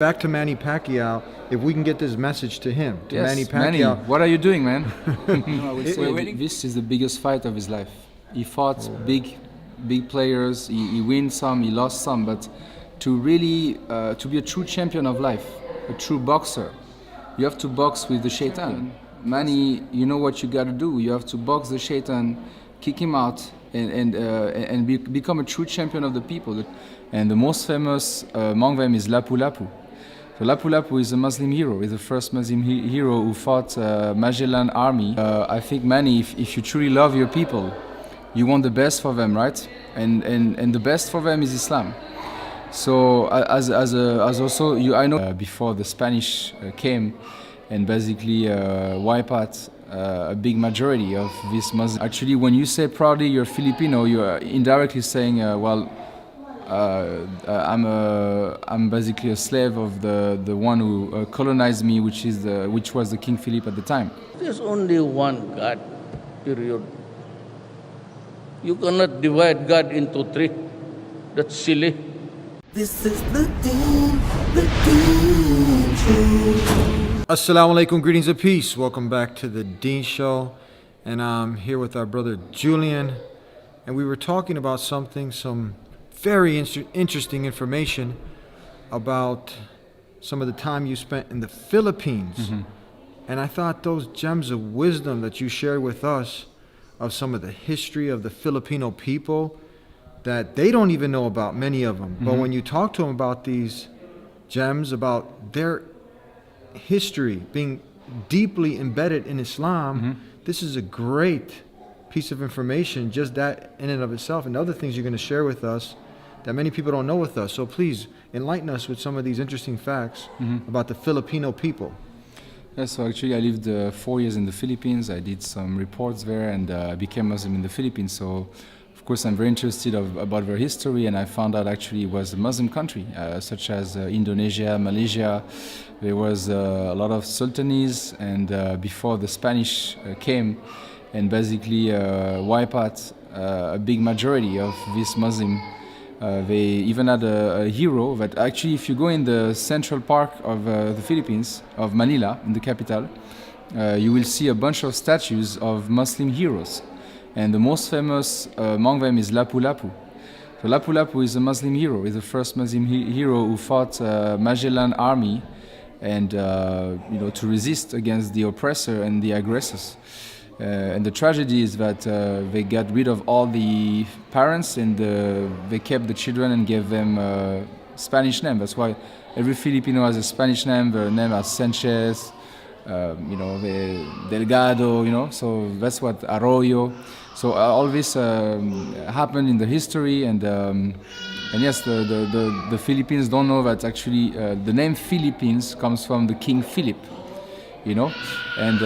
Back to Manny Pacquiao, if we can get this message to him, to Yes, Manny Manny, Pacquiao. what are you doing, man? I would say This is the biggest fight of his life. He fought big players. He wins some, he lost some, but to really to be a true champion of life, a true boxer, you have to box with the shaitan. Manny, you know what you got to do. You have to box the shaitan, kick him out, and become a true champion of the people. And the most famous among them is Lapu Lapu. So Lapu Lapu is a Muslim hero. He's the first Muslim hero who fought Magellan army. I think, Manny, if you truly love your people, you want the best for them, right? And the best for them is Islam. So as also I know before the Spanish came and basically wipe out a big majority of this Muslim. Actually, when you say proudly you're Filipino, you are indirectly saying, I'm basically a slave of the one who colonized me, which was the King Philip at the time. there's only one God, period. You cannot divide God into three. That's silly. This is the Dean Show. Assalamu alaikum, greetings of peace. Welcome back to the Dean Show. And I'm here with our brother Julian. And we were talking about some very interesting information about some of the time you spent in the Philippines. Mm-hmm. And I thought those gems of wisdom that you shared with us of some of the history of the Filipino people that they don't even know about, many of them. But when you talk to them about these gems, about their history being deeply embedded in Islam, this is a great piece of information, just that in and of itself, and other things you're going to share with us that many people don't know with us. So please enlighten us with some of these interesting facts about the Filipino people. Yeah, so actually I lived 4 years in the Philippines. I did some reports there and I became Muslim in the Philippines. So of course I'm very interested about their history, and I found out actually it was a Muslim country, such as Indonesia, Malaysia. There was a lot of sultanates, and before the Spanish came and basically wipe out a big majority of this Muslim. They even had a hero that actually, if you go in the central park of the Philippines, of Manila, in the capital, you will see a bunch of statues of Muslim heroes. And the most famous among them is Lapu Lapu. So Lapu Lapu is a Muslim hero. He's the first Muslim hero who fought Magellan army and to resist against the oppressor and the aggressors. And the tragedy is that they got rid of all the parents and they kept the children and gave them Spanish name. That's why every Filipino has a Spanish name. Their name is Sanchez, Delgado, so that's what Arroyo. So all this happened in the history, and yes, the Philippines don't know that actually the name Philippines comes from the King Philip. And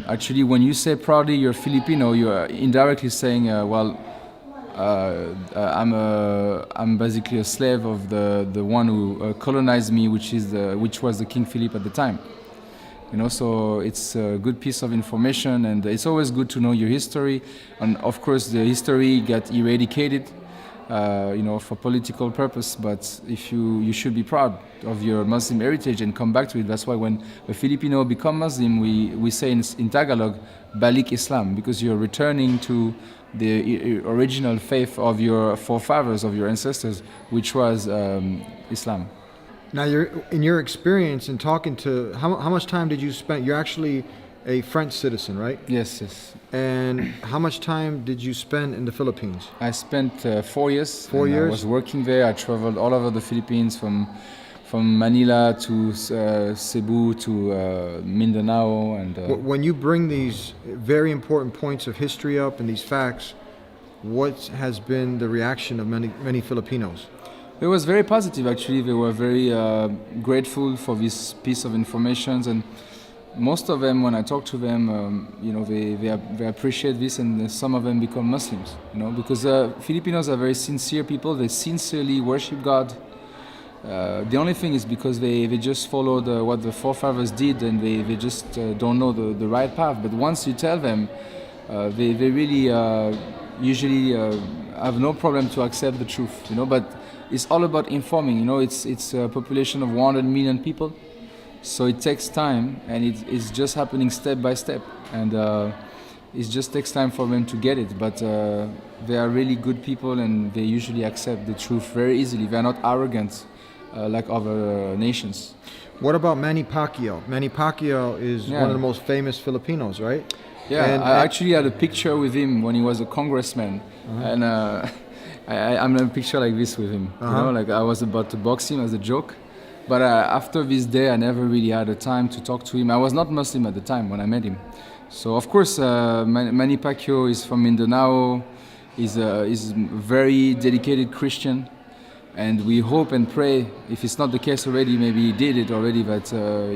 actually, when you say proudly you're Filipino, you are indirectly saying, I'm basically a slave of the one who colonized me, which was the King Philip at the time. So it's a good piece of information, and it's always good to know your history. And of course, the history got eradicated, for political purpose. But if you should be proud of your Muslim heritage and come back to it. That's why when a Filipino become Muslim, we say in Tagalog, balik Islam, because you're returning to the original faith of your forefathers, of your ancestors, which was Islam. Now, in your experience in talking to, how much time did you spend? You're actually a French citizen, right? Yes. And how much time did you spend in the Philippines? I spent 4 years. 4 years? I was working there. I traveled all over the Philippines, from Manila to Cebu to Mindanao. And when you bring these very important points of history up and these facts, what has been the reaction of many Filipinos? It was very positive, actually. They were very grateful for this piece of information, and most of them, when I talk to them, they appreciate this, and some of them become Muslims, because Filipinos are very sincere people. They sincerely worship God. The only thing is because they just follow what the forefathers did, and they just don't know the right path. But once you tell them, they really usually have no problem to accept the truth, But it's all about informing. You know, it's a population of 100 million people, so it takes time, and it's just happening step by step, and it just takes time for them to get it. But they are really good people, and they usually accept the truth very easily. They are not arrogant like other nations. What about Manny Pacquiao? Manny Pacquiao is Yeah. one of the most famous Filipinos, right? Yeah, And- I actually had a picture with him when he was a congressman, and I'm in a picture like this with him. You know, like I was about to box him as a joke, but after this day, I never really had the time to talk to him. I was not Muslim at the time when I met him, so of course, Manny Pacquiao is from Mindanao. He's a very dedicated Christian. And we hope and pray, if it's not the case already, maybe he did it already, that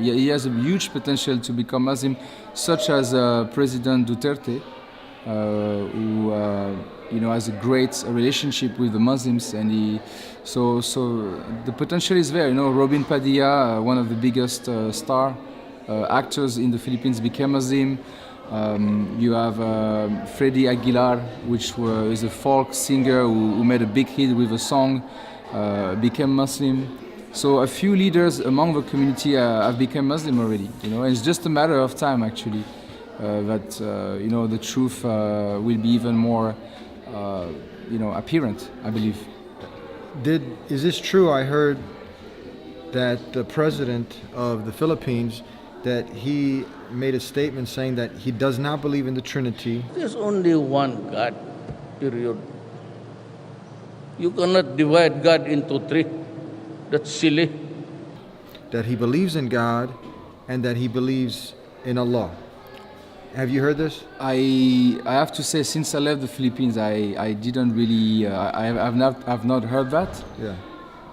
he has a huge potential to become Muslim, such as President Duterte, who has a great relationship with the Muslims, and so the potential is there. You know, Robin Padilla, one of the biggest star actors in the Philippines, became Muslim. You have Freddie Aguilar, which is a folk singer who made a big hit with a song. Became Muslim, so a few leaders among the community have become Muslim already. You know, and it's just a matter of time actually that the truth will be even more apparent, I believe. Is this true? I heard that the president of the Philippines, that he made a statement saying that he does not believe in the Trinity. There's only one God, period. You cannot divide God into three. That's silly. That he believes in God and that he believes in Allah. Have you heard this? I have to say, since I left the Philippines, I didn't really I've not heard that. Yeah.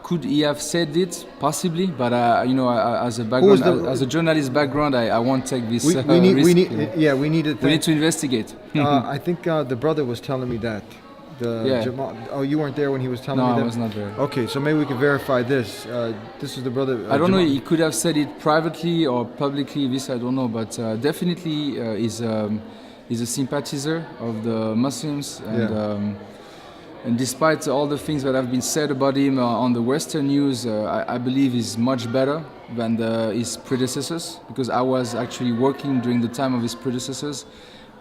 Could he have said it? Possibly, but as a background, as a journalist background, I won't take this We risk. need You know. we need to We need to investigate. I think the brother was telling me that. Yeah. Jamal, oh, you weren't there when he was telling No, me I that? was not there. Okay, so maybe we can verify this. This is the brother. I don't know. Jamal. He could have said it privately or publicly. This I don't know, but definitely he's a sympathizer of the Muslims, and and despite all the things that have been said about him on the Western news, I believe he's much better than his predecessors, because I was actually working during the time of his predecessors.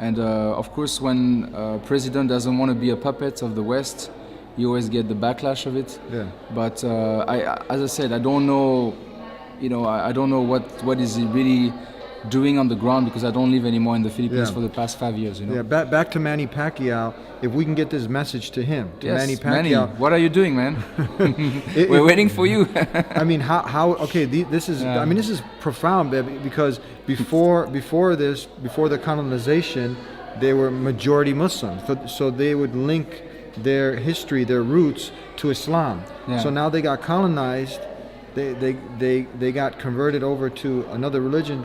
And of course, when a president doesn't want to be a puppet of the West, you always get the backlash of it. Yeah. But as I said, I don't know. I don't know what is he really doing on the ground, because I don't live anymore in the Philippines Yeah. for the past 5 years. Yeah, back to Manny Pacquiao. If we can get this message to him, to Yes, Manny Manny, Pacquiao. what are you doing, man? It- We're it- waiting for you. I mean, how? Okay, this is. Yeah. I mean, this is profound, baby, because before the colonization, they were majority Muslim. So they would link their history, their roots to Islam. Yeah. So now they got colonized. They got converted over to another religion,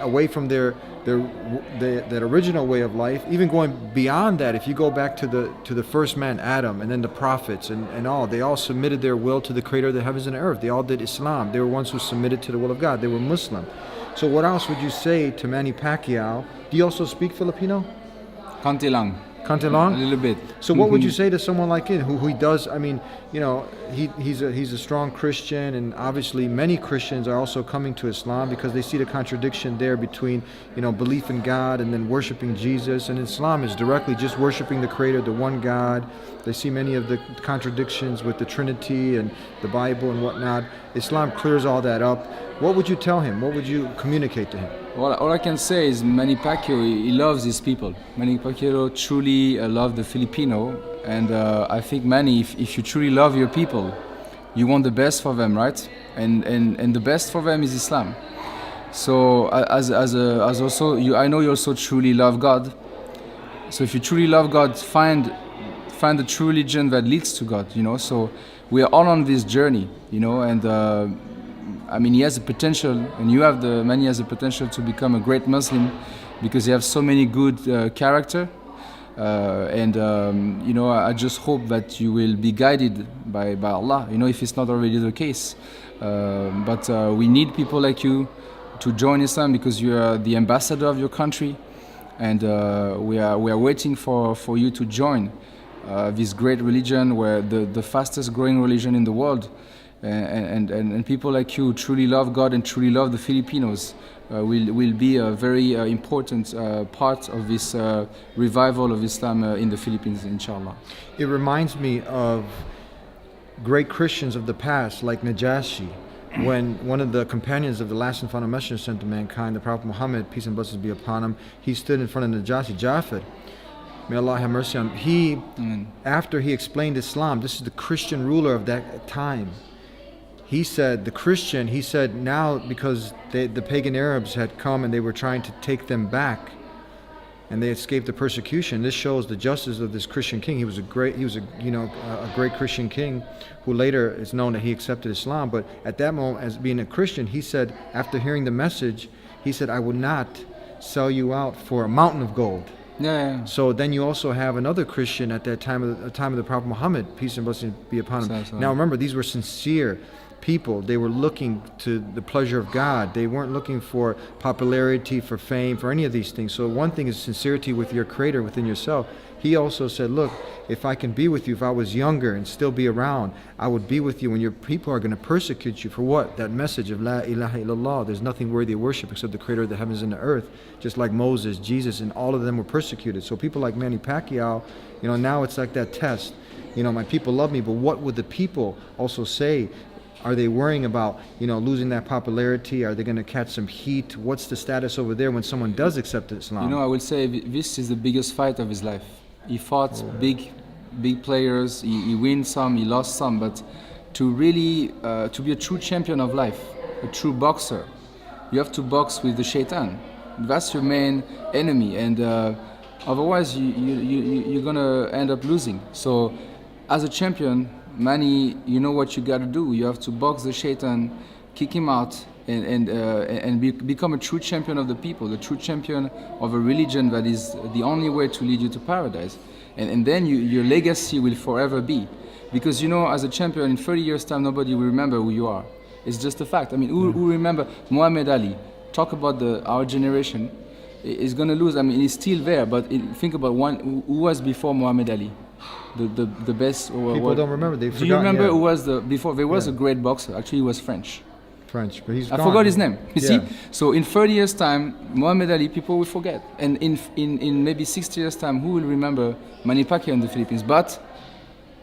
away from that original way of life. Even going beyond that, if you go back to the first man, Adam, and then the prophets and all, they all submitted their will to the Creator of the heavens and earth. They all did Islam. They were ones who submitted to the will of God. They were Muslim. So what else would you say to Manny Pacquiao? Do you also speak Filipino? Kante lang. Kante A lang? little bit. So what would you say to someone like him who he does? I mean, he's a strong Christian, and obviously many Christians are also coming to Islam because they see the contradiction there between belief in God and then worshiping Jesus. And Islam is directly just worshiping the Creator, the one God. They see many of the contradictions with the Trinity and the Bible and whatnot. Islam clears all that up. What would you tell him? What would you communicate to him? All I can say is Manny Pacquiao, he loves his people. Manny Pacquiao truly loves the Filipino, and I think, Manny, if you truly love your people, you want the best for them, right? And the best for them is Islam. So as also I know you also truly love God. So if you truly love God, find the true religion that leads to God. So we are all on this journey, and. I mean, he has the potential, and Manny has the potential to become a great Muslim, because he has so many good character, and I just hope that you will be guided by Allah. If it's not already the case, but we need people like you to join Islam, because you are the ambassador of your country, and we are waiting for you to join. this great religion, where the fastest growing religion in the world, and people like you who truly love God and truly love the Filipinos will be a very important part of this revival of Islam in the Philippines, inshallah. It reminds me of great Christians of the past, like Najashi, when one of the companions of the last and final messenger sent to mankind, the Prophet Muhammad, peace and blessings be upon him, he stood in front of Najashi, Jafar. May Allah have mercy on him. He, after he explained Islam, this is the Christian ruler of that time. He said, now because the pagan Arabs had come and they were trying to take them back, and they escaped the persecution. This shows the justice of this Christian king. He was a great Christian king, who later is known that he accepted Islam. But at that moment, as being a Christian, he said, after hearing the message, he said, I will not sell you out for a mountain of gold. Yeah. So then you also have another Christian at that time of the Prophet Muhammad, peace and blessings be upon him. Now remember, these were sincere people. They were looking to the pleasure of God. They weren't looking for popularity, for fame, for any of these things. So one thing is sincerity with your Creator, within yourself. He also said, look, if I can be with you, if I was younger and still be around, I would be with you when your people are going to persecute you. For what? That message of La ilaha illallah. There's nothing worthy of worship except the Creator of the heavens and the earth. Just like Moses, Jesus, and all of them were persecuted. So people like Manny Pacquiao, now it's like that test. My people love me, but what would the people also say? Are they worrying about, losing that popularity? Are they going to catch some heat? What's the status over there when someone does accept Islam? I would say this is the biggest fight of his life. He fought big players. He wins some, he lost some. But to really, to be a true champion of life, a true boxer, you have to box with the shaitan. That's your main enemy. And otherwise, you're going to end up losing. So as a champion, Manny, you know what you got to do. You have to box the shaitan, kick him out, and become a true champion of the people, the true champion of a religion that is the only way to lead you to paradise. And then your legacy will forever be. Because, as a champion, in 30 years' time, nobody will remember who you are. It's just a fact. I mean, who remember Muhammad Ali? Talk about our generation. Is going to lose. I mean, he's still there, but think about who was before Muhammad Ali. The best. People don't remember. They forgot. Do you remember who was before? There was a great boxer. Actually, he was French, but he's I gone. forgot his name. You see? So in 30 years' time, Muhammad Ali, people will forget. And in maybe 60 years' time, who will remember Manny Pacquiao in the Philippines? But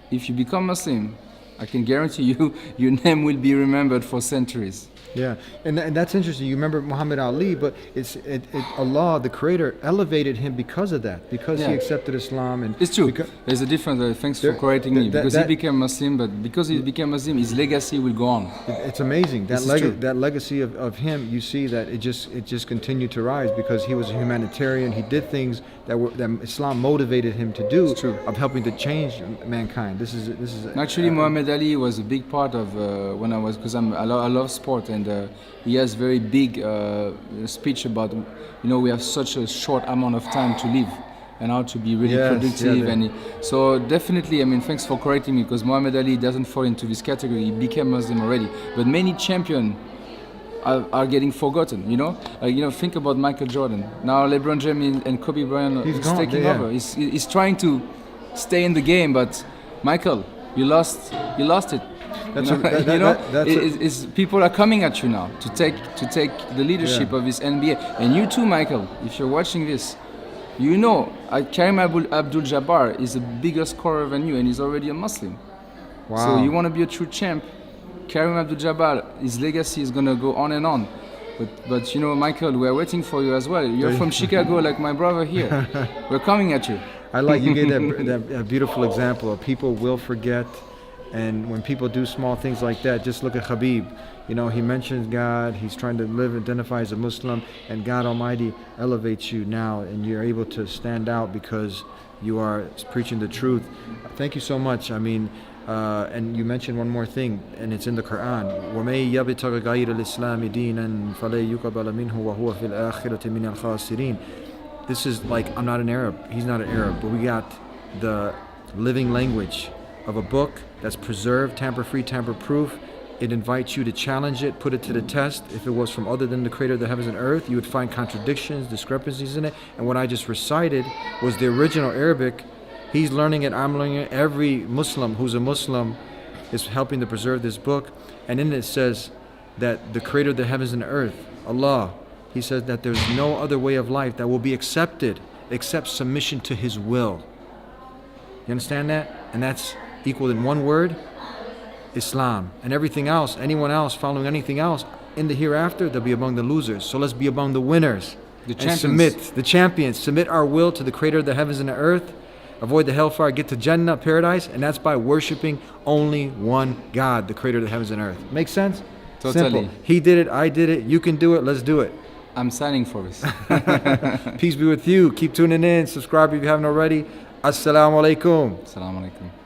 if you become Muslim, I can guarantee you, your name will be remembered for centuries. Yeah, and that's interesting. You remember Muhammad Ali, but Allah, the Creator, elevated him because of that, because he accepted Islam. And it's true. There's a difference. Thanks for correcting me. Because he became Muslim, but because he became Muslim, his legacy will go on. It's amazing. That legacy of him, you see that it just continued to rise because he was a humanitarian. He did things that Islam motivated him to do, of helping to change mankind. This is actually Muhammad Ali was a big part of when I was, because I love sport, and he has very big speech about we have such a short amount of time to live and how to be really productive. And so definitely, I mean, thanks for correcting me, because Muhammad Ali doesn't fall into this category. He became Muslim already, but many champions are getting forgotten. Think about Michael Jordan. Now LeBron James and Kobe Bryant is taking over. He's trying to stay in the game, but Michael, you lost it. People are coming at you now to take the leadership of this NBA. And you too, Michael, if you're watching this, Karim Abdul-Jabbar is a bigger scorer than you, and he's already a Muslim. Wow. So you want to be a true champ. Karim Abdul-Jabbar, his legacy is going to go on and on. But Michael, we're waiting for you as well. You're from Chicago, like my brother here. We're coming at you. I like you gave that beautiful example of people will forget. And when people do small things like that, just look at Khabib. He mentions God, he's trying to identify as a Muslim, and God Almighty elevates you now, and you're able to stand out because you are preaching the truth. Thank you so much. I mean, and you mentioned one more thing, and it's in the Quran. وَمَن يَبْتَغِ غَيْرَ الْإِسْلَامِ دِينًا فَلَن يُقْبَلَ مِنْهُ وَهُوَ فِي الْآخِرَةِ مِنَ الْخَاسِرِينَ. This is like, I'm not an Arab, he's not an Arab, but we got the living language of a book that's preserved, tamper-free, tamper-proof. It invites you to challenge it, put it to the test. If it was from other than the Creator of the heavens and earth, you would find contradictions, discrepancies in it. And what I just recited was the original Arabic He's learning it, I'm learning it. Every Muslim who's a Muslim is helping to preserve this book. And in it says that the creator of the heavens and the earth, Allah, he says that there's no other way of life that will be accepted except submission to his will. You understand that? And that's equal in one word, Islam. And everything else, anyone else following anything else, in the hereafter, they'll be among the losers. So let's be among the winners. The And champions. submit, the champions, submit our will to the creator of the heavens and the earth, avoid the hellfire, get to Jannah, paradise, and that's by worshiping only one God, the creator of the heavens and earth. Make sense? Totally. Simple. He did it, I did it, you can do it, let's do it. I'm signing for this. Peace be with you. Keep tuning in. Subscribe if you haven't already. Assalamu alaikum. Assalamu alaikum.